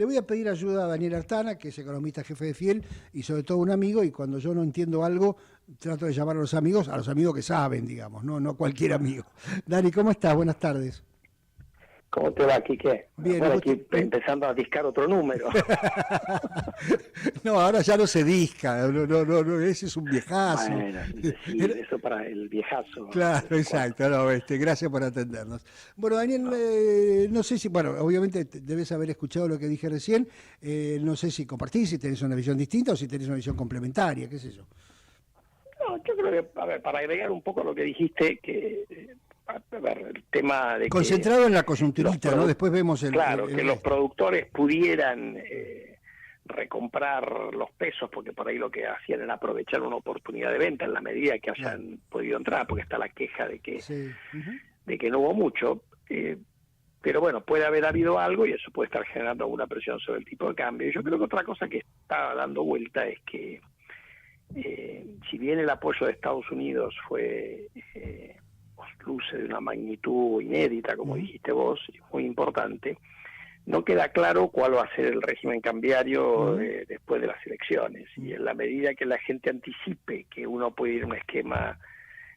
Le voy a pedir ayuda a Daniel Artana, que es economista jefe de Fiel y sobre todo un amigo, y cuando yo no entiendo algo, trato de llamar a los amigos que saben, digamos, no cualquier amigo. Dani, ¿cómo estás? Buenas tardes. ¿Cómo te va, Quique? Bien, Bueno, aquí empezando a discar otro número. No, ahora ya no se disca, no, ese es un viejazo. Bueno, sí, eso para el viejazo. Claro, exacto, no, gracias por atendernos. Bueno, Daniel, No, no sé si, bueno, obviamente debes haber escuchado lo que dije recién, no sé si compartís, si tenés una visión distinta o si tenés una visión complementaria, qué sé yo. no, yo creo que, a ver, para agregar un poco lo que dijiste, que, a ver, el tema de que Concentrado en la coyunturita, ¿no? Después vemos claro, el que los resto. productores pudieran recomprar los pesos, porque por ahí lo que hacían era aprovechar una oportunidad de venta en la medida que hayan Claro. podido entrar, porque está la queja Sí. Ujú. de que no hubo mucho. Pero bueno, puede haber habido algo y eso puede estar generando alguna presión sobre el tipo de cambio. Y yo creo que otra cosa que está dando vuelta es que si bien el apoyo de Estados Unidos fue luce de una magnitud inédita, como dijiste vos, y muy importante, no queda claro cuál va a ser el régimen cambiario después de las elecciones. Y en la medida que la gente anticipe que uno puede ir a un esquema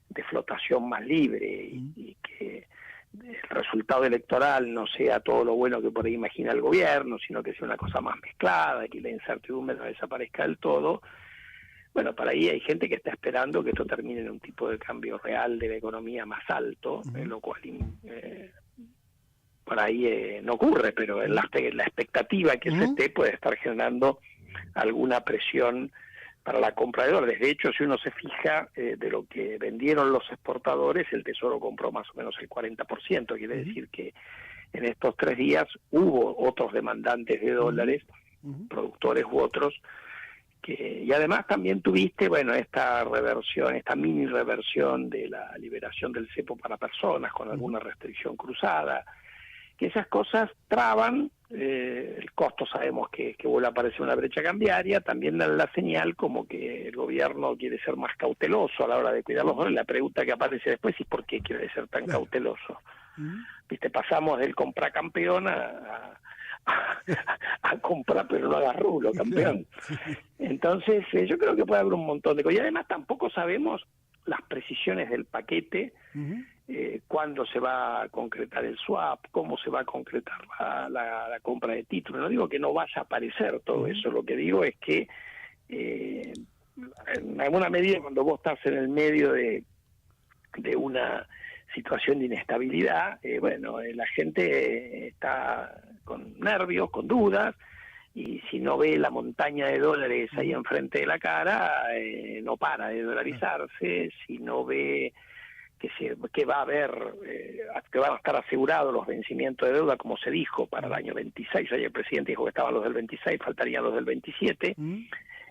de flotación más libre y que el resultado electoral no sea todo lo bueno que por ahí imagina el gobierno, sino que sea una cosa más mezclada, que la incertidumbre no desaparezca del todo. Bueno, para ahí hay gente que está esperando que esto termine en un tipo de cambio real de la economía más alto, lo cual por ahí no ocurre, pero en la expectativa que se esté puede estar generando alguna presión para la compra de dólares. De hecho, si uno se fija de lo que vendieron los exportadores, el Tesoro compró más o menos el 40%, quiere decir que en estos 3 días hubo otros demandantes de dólares, productores u otros, y además también tuviste, bueno, esta reversión, esta mini reversión de la liberación del cepo para personas con alguna restricción cruzada, que esas cosas traban, el costo sabemos que vuelve a aparecer una brecha cambiaria, también dan la señal como que el gobierno quiere ser más cauteloso a la hora de cuidar los dólares. La pregunta que aparece después es ¿por qué quiere ser tan cauteloso? Viste, pasamos del comprar campeón a comprar pero no hagas rulo, campeón. Entonces yo creo que puede haber un montón de cosas. Y además tampoco sabemos las precisiones del paquete, cuándo se va a concretar el swap, cómo se va a concretar la compra de títulos. No digo que no vaya a aparecer todo eso, lo que digo es que en alguna medida cuando vos estás en el medio de una situación de inestabilidad, la gente está con nervios, con dudas, y si no ve la montaña de dólares ahí enfrente de la cara, no para de dolarizarse. Si no ve que va a haber, que van a estar asegurados los vencimientos de deuda, como se dijo, para el año 26, ayer el presidente dijo que estaban los del 26, faltarían los del 27,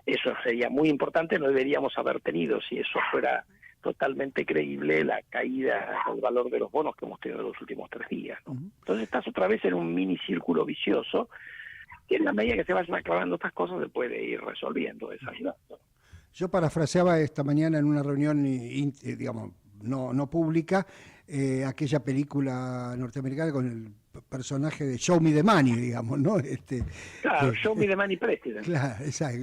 eso sería muy importante, no deberíamos haber tenido, si eso fuera totalmente creíble, la caída del valor de los bonos que hemos tenido en los últimos 3 días, ¿no? Entonces estás otra vez en un mini círculo vicioso, que en la medida que se vayan aclarando estas cosas se puede ir resolviendo esa ciudad. Yo parafraseaba esta mañana en una reunión, digamos, no pública, aquella película norteamericana con el personaje de Show Me the Money, digamos, ¿no? Claro, Show Me the Money President. Claro, exacto,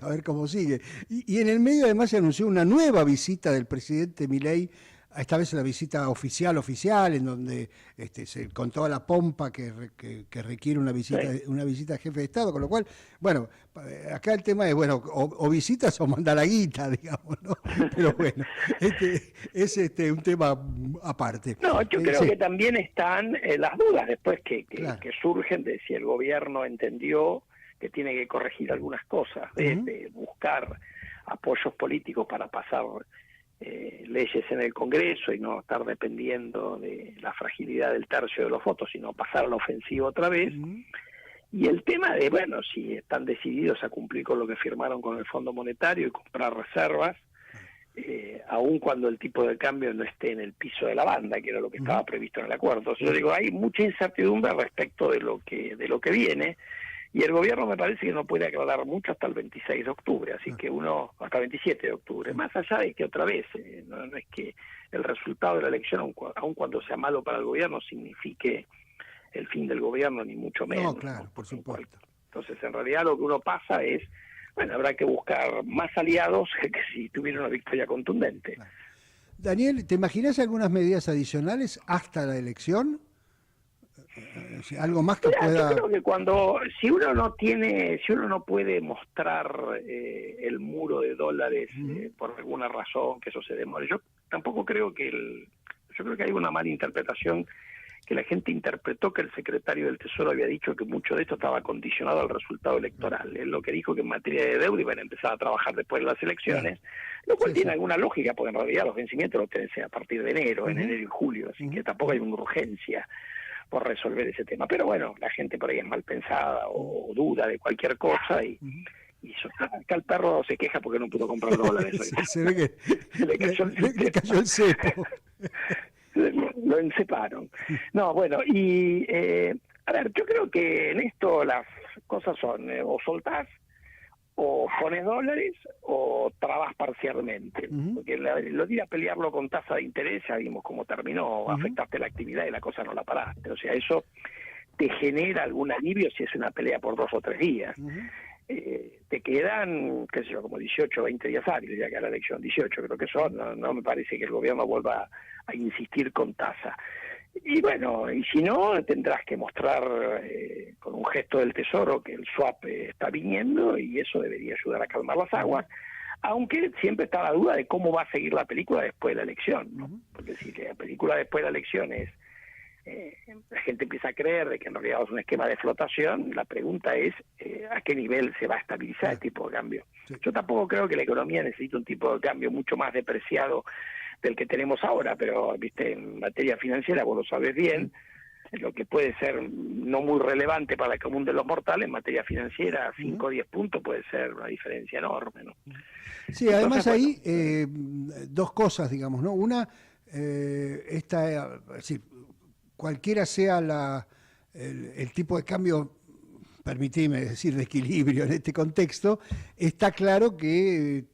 a ver cómo sigue. Y en el medio además se anunció una nueva visita del presidente Milei, esta vez la visita oficial, en donde con toda la pompa que requiere una visita de jefe de Estado, con lo cual, bueno, acá el tema es, bueno, o visitas o mandar la guita, digamos, ¿no? Pero bueno, es un tema aparte. No, yo creo que también están las dudas después que surgen de si el gobierno entendió que tiene que corregir algunas cosas, de buscar apoyos políticos para pasar leyes en el Congreso y no estar dependiendo de la fragilidad del tercio de los votos, sino pasar a la ofensiva otra vez. Y el tema de, bueno, si están decididos a cumplir con lo que firmaron con el Fondo Monetario y comprar reservas, aun cuando el tipo de cambio no esté en el piso de la banda, que era lo que estaba previsto en el acuerdo. Entonces, yo digo, hay mucha incertidumbre respecto de lo que viene, y el gobierno me parece que no puede aclarar mucho hasta el 26 de octubre, así que hasta el 27 de octubre, más allá de que otra vez, no es que el resultado de la elección, aun cuando sea malo para el gobierno, signifique el fin del gobierno, ni mucho menos. No, claro, por supuesto. Entonces, en realidad lo que uno pasa es, bueno, habrá que buscar más aliados que si tuviera una victoria contundente. Claro. Daniel, ¿te imaginas algunas medidas adicionales hasta la elección? Algo más que Mira, pueda... yo creo que si uno no puede mostrar el muro de dólares por alguna razón, que eso se demore, yo tampoco creo yo creo que hay una mala interpretación, que la gente interpretó que el secretario del Tesoro había dicho que mucho de esto estaba condicionado al resultado electoral. Él lo que dijo que en materia de deuda iban a empezar a trabajar después de las elecciones, lo cual tiene alguna lógica, porque en realidad los vencimientos los tenés a partir de enero, en enero y julio, así que tampoco hay una urgencia por resolver ese tema. Pero bueno, la gente por ahí es mal pensada o duda de cualquier cosa y acá el perro se queja porque no pudo comprar dólares. Se ve que le cayó el cepo. Lo enceparon. No, bueno, y a ver, yo creo que en esto las cosas son o soltás, o pones dólares, o trabas parcialmente. Porque lo de ir a pelearlo con tasa de interés, ya vimos cómo terminó, afectaste la actividad y la cosa no la paraste. O sea, eso te genera algún alivio si es una pelea por 2 o 3 días. Te quedan, qué sé yo, como 18 o 20 días hábiles, ya que a la elección 18 creo que son, no me parece que el gobierno vuelva a insistir con tasa. Y bueno, y si no, tendrás que mostrar con un gesto del Tesoro que el swap está viniendo y eso debería ayudar a calmar las aguas, aunque siempre está la duda de cómo va a seguir la película después de la elección, ¿no? Porque si la película después de la elección es la gente empieza a creer de que en realidad es un esquema de flotación, la pregunta es a qué nivel se va a estabilizar el tipo de cambio. Yo tampoco creo que la economía necesite un tipo de cambio mucho más depreciado del que tenemos ahora, pero viste, en materia financiera, vos lo sabés bien, lo que puede ser no muy relevante para el común de los mortales, en materia financiera, 5 o 10 puntos puede ser una diferencia enorme, ¿no? Sí, entonces, además ahí, dos cosas, digamos, ¿no? Una, es decir, cualquiera sea el tipo de cambio, permitime decir, de equilibrio en este contexto, está claro que,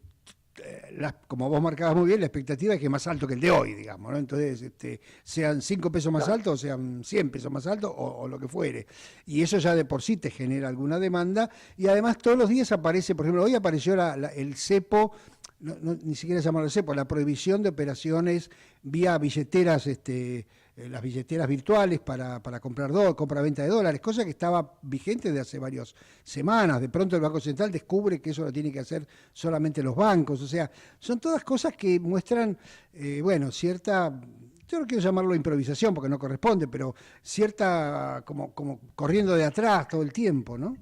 como vos marcabas muy bien, la expectativa es que es más alto que el de hoy, digamos, ¿no? Entonces, sean 5 pesos más altos, o sean 100 pesos más altos, o lo que fuere. Y eso ya de por sí te genera alguna demanda, y además todos los días aparece, por ejemplo, hoy apareció el cepo, ni siquiera llamarlo cepo, la prohibición de operaciones vía billeteras, las billeteras virtuales para comprar compra-venta de dólares, cosa que estaba vigente de hace varias semanas. De pronto el Banco Central descubre que eso lo tiene que hacer solamente los bancos. O sea, son todas cosas que muestran, bueno, cierta, yo no quiero llamarlo improvisación porque no corresponde, pero cierta, como corriendo de atrás todo el tiempo, ¿no?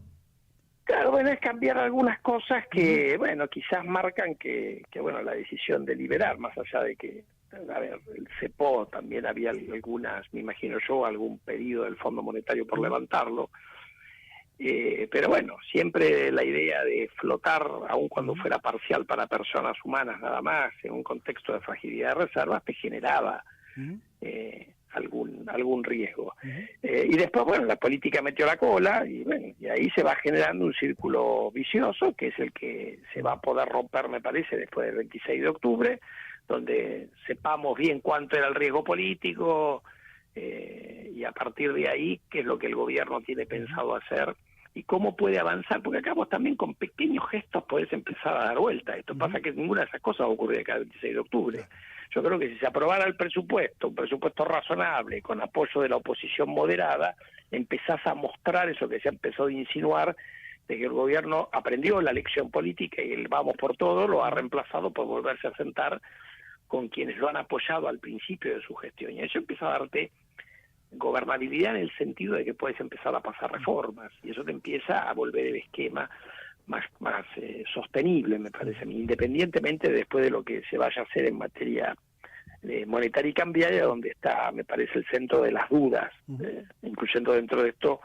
Claro, bueno, es cambiar algunas cosas que, bueno, quizás marcan que bueno, la decisión de liberar, más allá de que, a ver, el CEPO también había algunas, me imagino yo, algún pedido del Fondo Monetario por levantarlo, pero bueno, siempre la idea de flotar, aun cuando fuera parcial para personas humanas nada más, en un contexto de fragilidad de reservas, te generaba algún riesgo. Y después, bueno, la política metió la cola y bueno, y ahí se va generando un círculo vicioso, que es el que se va a poder romper, me parece, después del 26 de octubre, donde sepamos bien cuánto era el riesgo político y a partir de ahí qué es lo que el gobierno tiene pensado hacer y cómo puede avanzar, porque acá vos también con pequeños gestos podés empezar a dar vuelta. Esto pasa que ninguna de esas cosas ocurre acá el 26 de octubre. Yo creo que si se aprobara el presupuesto, un presupuesto razonable, con apoyo de la oposición moderada, empezás a mostrar eso que se empezó a insinuar, de que el gobierno aprendió la lección política y el vamos por todo lo ha reemplazado por volverse a sentar con quienes lo han apoyado al principio de su gestión. Y eso empieza a darte gobernabilidad en el sentido de que puedes empezar a pasar reformas y eso te empieza a volver el esquema más sostenible, me parece a mí, independientemente después de lo que se vaya a hacer en materia monetaria y cambiaria, donde está, me parece, el centro de las dudas, incluyendo dentro de esto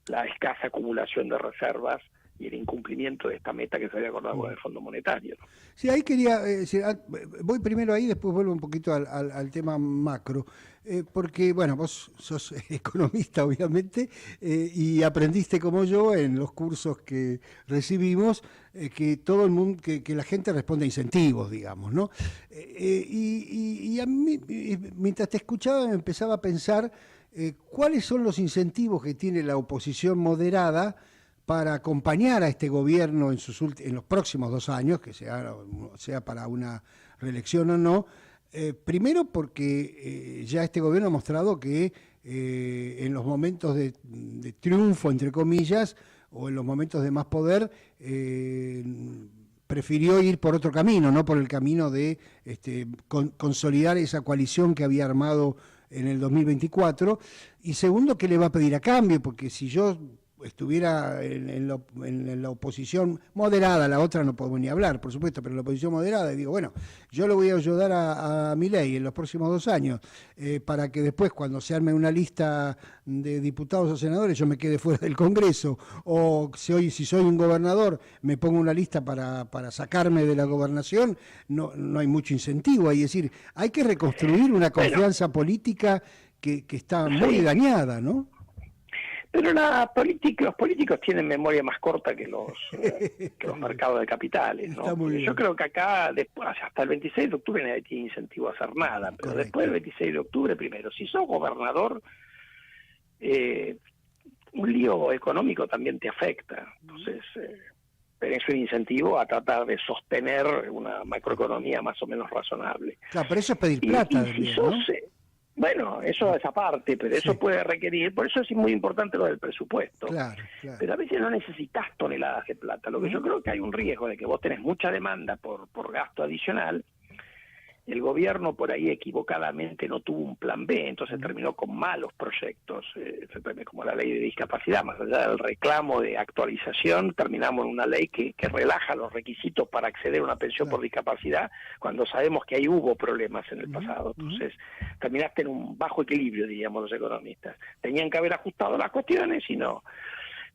la escasa acumulación de reservas y el incumplimiento de esta meta que se había acordado con el Fondo Monetario, ¿no? Sí, ahí quería decir, voy primero ahí, después vuelvo un poquito al tema macro, porque, bueno, vos sos economista, obviamente, y aprendiste como yo en los cursos que recibimos, que todo el mundo, que la gente responde a incentivos, digamos, ¿no? Y a mí, mientras te escuchaba, me empezaba a pensar ¿cuáles son los incentivos que tiene la oposición moderada para acompañar a este gobierno en los próximos 2 años, que sea para una reelección o no? Primero porque ya este gobierno ha mostrado que en los momentos de triunfo, entre comillas, o en los momentos de más poder, prefirió ir por otro camino, no por el camino de consolidar esa coalición que había armado en el 2024. Y segundo, ¿qué le va a pedir a cambio? Porque si yo estuviera en la oposición moderada, la otra no podemos ni hablar, por supuesto, pero en la oposición moderada, y digo, bueno, yo le voy a ayudar a Milei en los próximos 2 años, para que después, cuando se arme una lista de diputados o senadores, yo me quede fuera del Congreso, o si soy un gobernador, me pongo una lista para sacarme de la gobernación, no hay mucho incentivo ahí. Es decir, hay que reconstruir una confianza política que está muy dañada, ¿no? Pero los políticos tienen memoria más corta que los mercados de capitales, ¿no? Yo creo que acá, después, hasta el 26 de octubre nadie tiene incentivo a hacer nada, pero correcto. Después del 26 de octubre, primero, si sos gobernador, un lío económico también te afecta. Entonces, tenés un incentivo a tratar de sostener una macroeconomía más o menos razonable. Claro, pero eso es pedir plata. Bueno, eso es aparte, pero eso puede requerir, por eso es muy importante lo del presupuesto. Claro. Pero a veces no necesitas toneladas de plata. Lo que yo creo que hay un riesgo de que vos tenés mucha demanda por gasto adicional. El gobierno por ahí equivocadamente no tuvo un plan B, entonces terminó con malos proyectos, como la ley de discapacidad. Más allá del reclamo de actualización, terminamos en una ley que relaja los requisitos para acceder a una pensión por discapacidad, cuando sabemos que ahí hubo problemas en el pasado. Entonces terminaste en un bajo equilibrio, diríamos los economistas. Tenían que haber ajustado las cuestiones y no.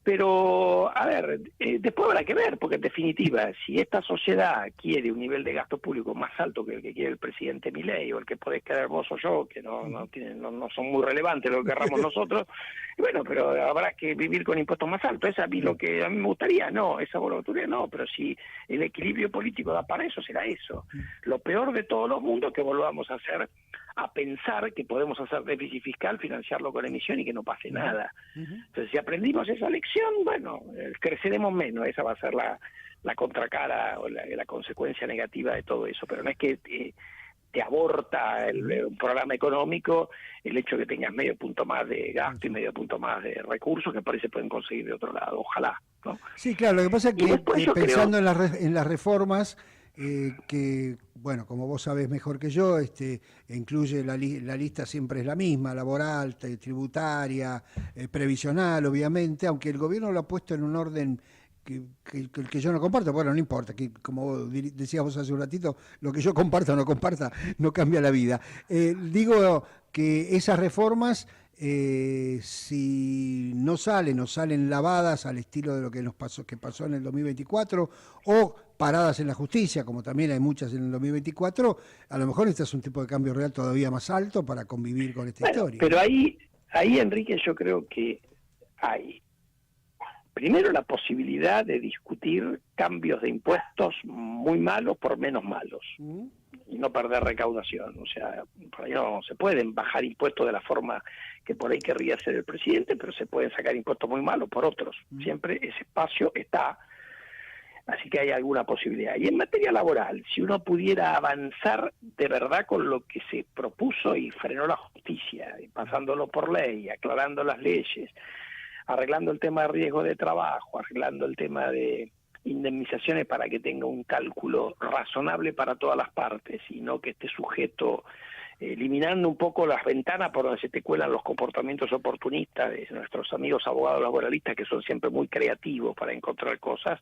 Pero, a ver, después habrá que ver, porque en definitiva, si esta sociedad quiere un nivel de gasto público más alto que el que quiere el presidente Milei, o el que podés querer vos o yo, que no son muy relevantes lo que querramos nosotros, bueno, pero habrá que vivir con impuestos más altos. Esa es lo que a mí me gustaría, no, esa voluntad no, pero si el equilibrio político da para eso, será eso. Lo peor de todos los mundos es que volvamos a pensar que podemos hacer déficit fiscal, financiarlo con emisión y que no pase nada. Entonces, si aprendimos esa lección, bueno, creceremos menos. Esa va a ser la contracara o la consecuencia negativa de todo eso. Pero no es que te aborta un programa económico el hecho de que tengas medio punto más de gasto y medio punto más de recursos que parece pueden conseguir de otro lado. Ojalá, ¿no? Sí, claro. Lo que pasa es que pensando en las reformas, que, bueno, como vos sabés mejor que yo, incluye la lista siempre es la misma: laboral, tributaria, previsional, obviamente, aunque el gobierno lo ha puesto en un orden que yo no comparto. Bueno, no importa, que como decías vos hace un ratito, lo que yo comparta o no comparta no cambia la vida. Digo que esas reformas, si no salen lavadas al estilo de lo que pasó en el 2024, o paradas en la justicia, como también hay muchas en el 2024, a lo mejor necesitas un tipo de cambio real todavía más alto para convivir con esta historia. Pero ahí, Enrique, yo creo que hay primero la posibilidad de discutir cambios de impuestos muy malos por menos malos y no perder recaudación. O sea, por ahí no se pueden bajar impuestos de la forma que por ahí querría hacer el presidente, pero se pueden sacar impuestos muy malos por otros. Siempre ese espacio está. Así que hay alguna posibilidad. Y en materia laboral, si uno pudiera avanzar de verdad con lo que se propuso y frenó la justicia, pasándolo por ley, aclarando las leyes, arreglando el tema de riesgo de trabajo, arreglando el tema de indemnizaciones para que tenga un cálculo razonable para todas las partes y no que esté sujeto, eliminando un poco las ventanas por donde se te cuelan los comportamientos oportunistas de nuestros amigos abogados laboralistas, que son siempre muy creativos para encontrar cosas.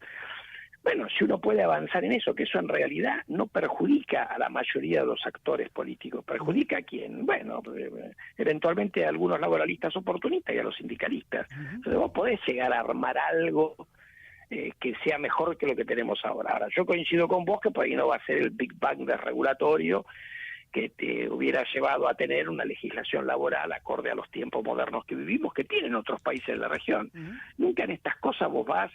Bueno, si uno puede avanzar en eso, que eso en realidad no perjudica a la mayoría de los actores políticos, perjudica a quién, bueno, eventualmente a algunos laboralistas oportunistas y a los sindicalistas. Entonces vos podés llegar a armar algo que sea mejor que lo que tenemos ahora. Ahora, yo coincido con vos que por ahí no va a ser el Big Bang desregulatorio que te hubiera llevado a tener una legislación laboral acorde a los tiempos modernos que vivimos, que tienen otros países de la región. Nunca en estas cosas vos vas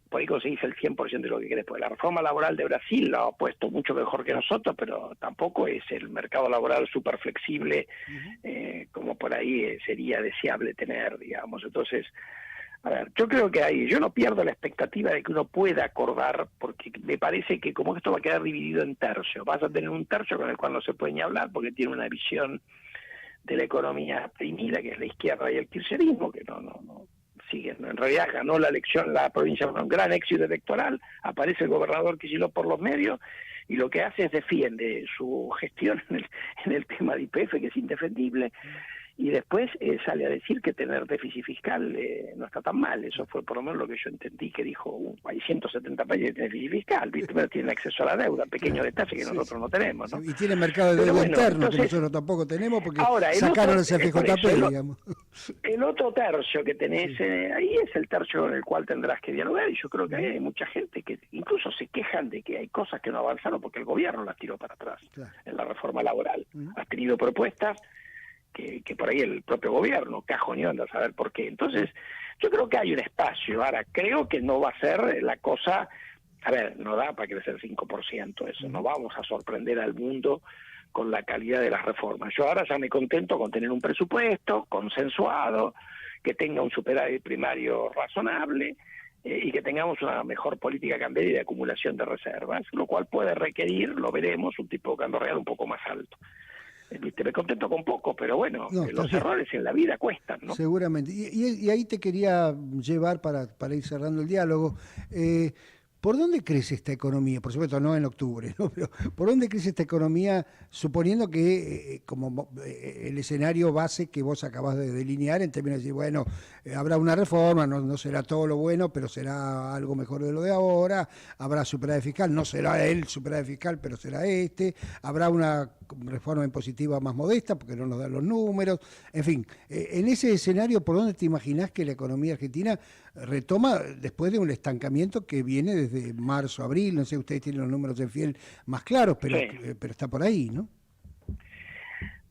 por ahí conseguís el 100% de lo que querés. Porque la reforma laboral de Brasil lo ha puesto mucho mejor que nosotros, pero tampoco es el mercado laboral súper flexible como por ahí sería deseable tener, digamos. Entonces, a ver, yo creo que yo no pierdo la expectativa de que uno pueda acordar, porque me parece que como esto va a quedar dividido en tercios, vas a tener un tercio con el cual no se puede ni hablar, porque tiene una visión de la economía primida, que es la izquierda y el kirchnerismo, que no siguen. En realidad ganó la elección la provincia con un gran éxito electoral, aparece el gobernador Kicillof por los medios, y lo que hace es defiende su gestión en el tema de YPF, que es indefendible, y después sale a decir que tener déficit fiscal no está tan mal. Eso fue por lo menos lo que yo entendí que dijo. Hay 170 países que tienen déficit fiscal, ¿viste? Pero tienen acceso a la deuda, pequeño detalle que nosotros no tenemos, ¿no? Y tiene mercado de deuda interno, entonces, que nosotros tampoco tenemos, porque ahora, sacaron el CFJP, digamos. El otro tercio que tenés ahí es el tercio con el cual tendrás que dialogar, y yo creo que hay mucha gente que incluso se quejan de que hay cosas que no avanzaron porque el gobierno las tiró para atrás en la reforma laboral. Has tenido propuestas que por ahí el propio gobierno cajoneó, anda a saber por qué. Entonces, yo creo que hay un espacio. Ahora, creo que no va a ser la cosa, a ver, no da para crecer 5% eso, no vamos a sorprender al mundo con la calidad de las reformas. Yo ahora ya me contento con tener un presupuesto consensuado, que tenga un superávit primario razonable, y que tengamos una mejor política cambiaria y de acumulación de reservas, lo cual puede requerir, lo veremos, un tipo de cambio real un poco más alto. Me contento con poco, pero bueno, los errores en la vida cuestan, ¿no? Seguramente. Y ahí te quería llevar para ir cerrando el diálogo. ¿Por dónde crece esta economía? Por supuesto, no en octubre, ¿no? Pero ¿por dónde crece esta economía, suponiendo que como el escenario base que vos acabás de delinear, en términos de decir, bueno, habrá una reforma, no será todo lo bueno, pero será algo mejor de lo de ahora, habrá superávit fiscal, no será el superávit fiscal, pero será habrá una reforma impositiva más modesta, porque no nos dan los números, en fin, en ese escenario, ¿por dónde te imaginás que la economía argentina retoma después de un estancamiento que viene desde marzo, abril? No sé, ustedes tienen los números de Fiel más claros, pero está por ahí, ¿no?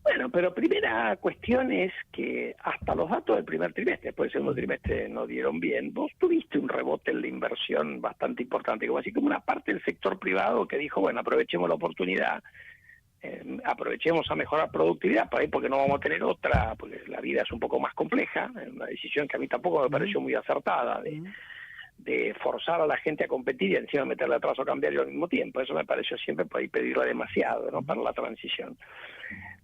Bueno, pero primera cuestión es que hasta los datos del primer trimestre, después del segundo trimestre no dieron bien. Vos tuviste un rebote en la inversión bastante importante, como así como una parte del sector privado que dijo, bueno, aprovechemos la oportunidad, aprovechemos a mejorar productividad, por ahí porque no vamos a tener otra, porque la vida es un poco más compleja, una decisión que a mí tampoco me pareció muy acertada, de forzar a la gente a competir y encima meterle atraso cambiario al mismo tiempo. Eso me pareció siempre por ahí pedirle demasiado, ¿no?, para la transición.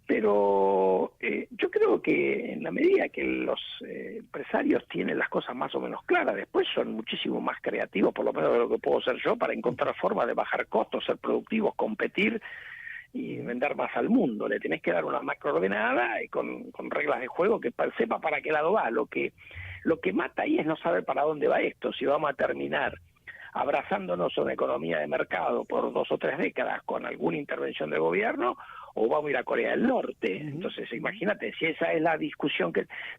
Pero yo creo que en la medida que los empresarios tienen las cosas más o menos claras, después son muchísimo más creativos, por lo menos de lo que puedo ser yo, para encontrar formas de bajar costos, ser productivos, competir y vender más al mundo. Le tenés que dar una macro ordenada y con reglas de juego que sepa para qué lado va. Lo que mata ahí es no saber para dónde va esto, si vamos a terminar abrazándonos a una economía de mercado por 2 o 3 décadas con alguna intervención del gobierno, o vamos a ir a Corea del Norte. Entonces, imagínate, si esa es la discusión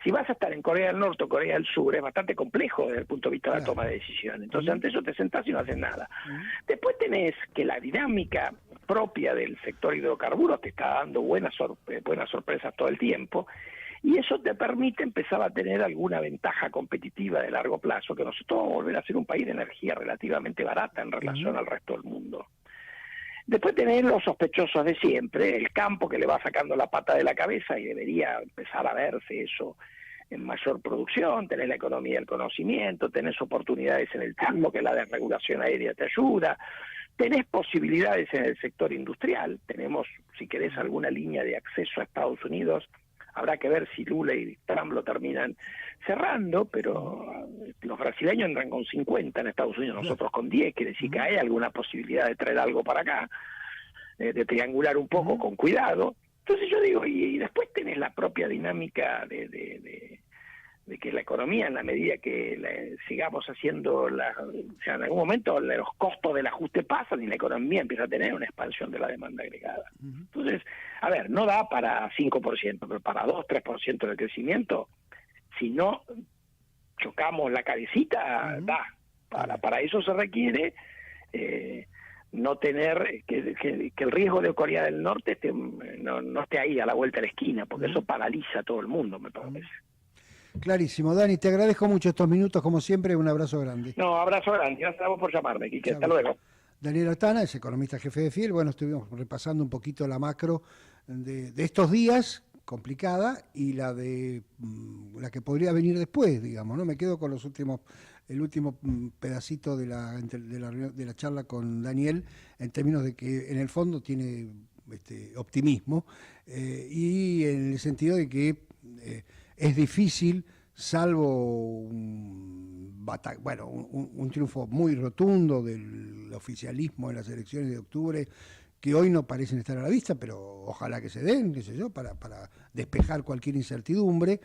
si vas a estar en Corea del Norte o Corea del Sur, es bastante complejo desde el punto de vista de la toma de decisiones. Entonces, ante eso te sentás y no haces nada. Después tenés que la dinámica propia del sector hidrocarburos te está dando buenas sorpresas todo el tiempo, y eso te permite empezar a tener alguna ventaja competitiva de largo plazo, que nosotros vamos a volver a ser un país de energía relativamente barata en relación al resto del mundo. Después tenés los sospechosos de siempre, el campo que le va sacando la pata de la cabeza y debería empezar a verse eso en mayor producción. Tenés la economía del conocimiento, tenés oportunidades en el campo, que la desregulación aérea te ayuda, tenés posibilidades en el sector industrial, tenemos, si querés, alguna línea de acceso a Estados Unidos. Habrá que ver si Lula y Trump lo terminan cerrando, pero los brasileños entran con 50 en Estados Unidos, nosotros con 10, quiere decir que hay alguna posibilidad de traer algo para acá, de triangular un poco con cuidado. Entonces yo digo, y después tenés la propia dinámica de que la economía, en la medida que sigamos haciendo, o sea, en algún momento los costos del ajuste pasan y la economía empieza a tener una expansión de la demanda agregada. Entonces, a ver, no da para 5%, pero para 2-3% de crecimiento, si no chocamos la cabecita, da. Para eso se requiere no tener que el riesgo de Corea del Norte no esté ahí a la vuelta de la esquina, porque eso paraliza a todo el mundo, me parece. Clarísimo. Dani, te agradezco mucho estos minutos, como siempre, un abrazo grande. No, abrazo grande. Gracias a vos por llamarme, Quique. Hasta Chau. luego. Daniel Altana es economista jefe de Fiel. Bueno, estuvimos repasando un poquito la macro de estos días, complicada, y la de la que podría venir después, digamos, ¿no? Me quedo con el último pedacito de la charla con Daniel, en términos de que en el fondo tiene optimismo, y en el sentido de que es difícil, salvo un triunfo muy rotundo del oficialismo en las elecciones de octubre, que hoy no parecen estar a la vista, pero ojalá que se den, qué sé yo, para despejar cualquier incertidumbre.